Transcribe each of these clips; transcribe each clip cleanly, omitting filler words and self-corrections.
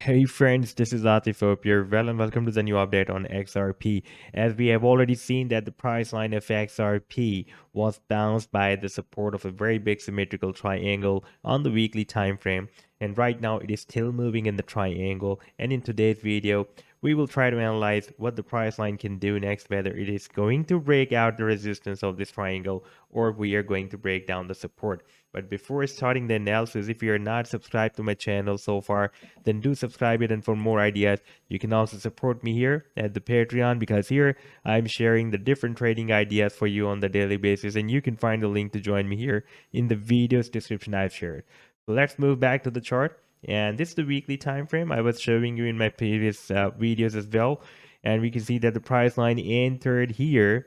Hey friends, this is Atif. Hope you're well and welcome to the new update on XRP. As we have already seen that the price line of XRP was bounced by the support of a very big symmetrical triangle on the weekly time frame, and right now it is still moving in the triangle. And in today's video, we will try to analyze what the price line can do next, whether it is going to break out the resistance of this triangle or we are going to break down the support. But before starting the analysis, if you're not subscribed to my channel so far, then do subscribe it. And for more ideas, you can also support me here at the Patreon, because here I'm sharing the different trading ideas for you on the daily basis, and you can find the link to join me here in the video's description I've shared. So let's move back to the chart. And this is the weekly time frame I was showing you in my previous videos as well. And we can see that the price line entered here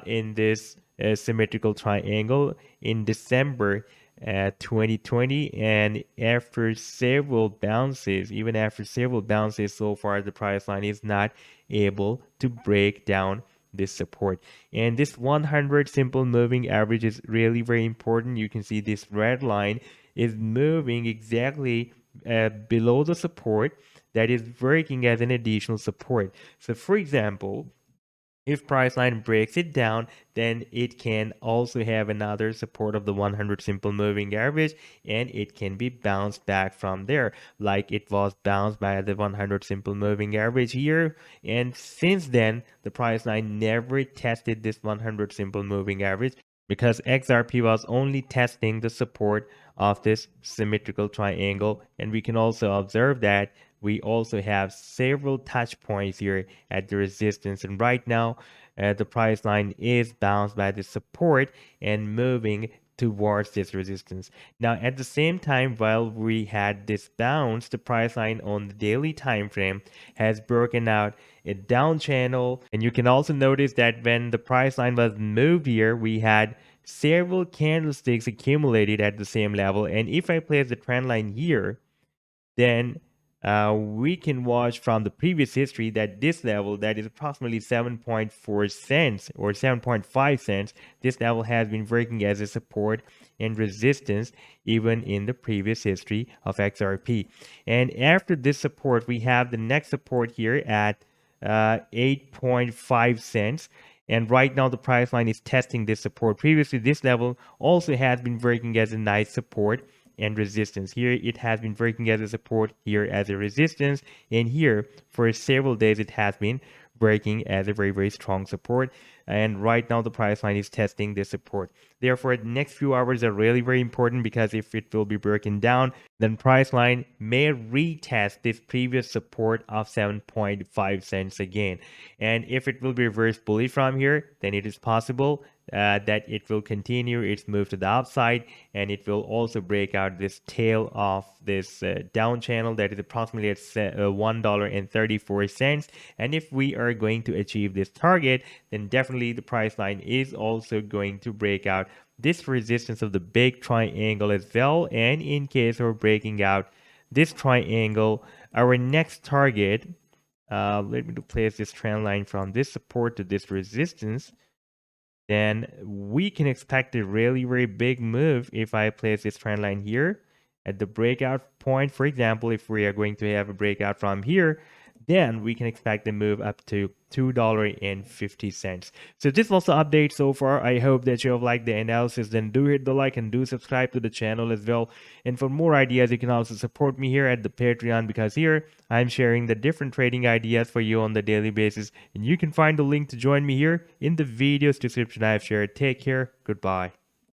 in this symmetrical triangle in December 2020, and after several bounces, even after several bounces so far, the price line is not able to break down this support. And this 100 simple moving average is really very important. You can see this red line is moving exactly below the support that is working as an additional support. So for example, if price line breaks it down, then it can also have another support of the 100 simple moving average, and it can be bounced back from there, like it was bounced by the 100 simple moving average here. And since then, the price line never tested this 100 simple moving average, because XRP was only testing the support of this symmetrical triangle. And we can also observe that we also have several touch points here at the resistance, and right now the price line is bounced by the support and moving towards this resistance. Now at the same time, while we had this bounce, the price line on the daily time frame has broken out a down channel, and you can also notice that when the price line was moved here, we had several candlesticks accumulated at the same level. And if I place the trend line here, then we can watch from the previous history that this level, that is approximately 7.4 cents or 7.5 cents, this level has been working as a support and resistance even in the previous history of XRP. And after this support, we have the next support here at 8.5 cents. And right now the price line is testing this support. Previously, this level also has been working as a nice support and resistance. Here it has been working as a support, here as a resistance, and here for several days it has been breaking as a very strong support. And right now the price line is testing this support. Therefore, the next few hours are really important, because if it will be broken down, then price line may retest this previous support of 7.5 cents again. And if it will be reversed bullish from here, then it is possible that it will continue its move to the upside, and it will also break out this tail of this down channel that is approximately at $1.34. And if we are going to achieve this target, then definitely the price line is also going to break out this resistance of the big triangle as well. And in case we're breaking out this triangle, our next target, let me place this trend line from this support to this resistance, then we can expect a really very big move if I place this trend line here at the breakout point. For example, if we are going to have a breakout from here, then we can expect a move up to $2.50. So this was the update so far. I hope that you have liked the analysis. Then do hit the like and do subscribe to the channel as well. And for more ideas, you can also support me here at the Patreon, because here I'm sharing the different trading ideas for you on the daily basis. And you can find the link to join me here in the video's description I've shared. Take care. Goodbye.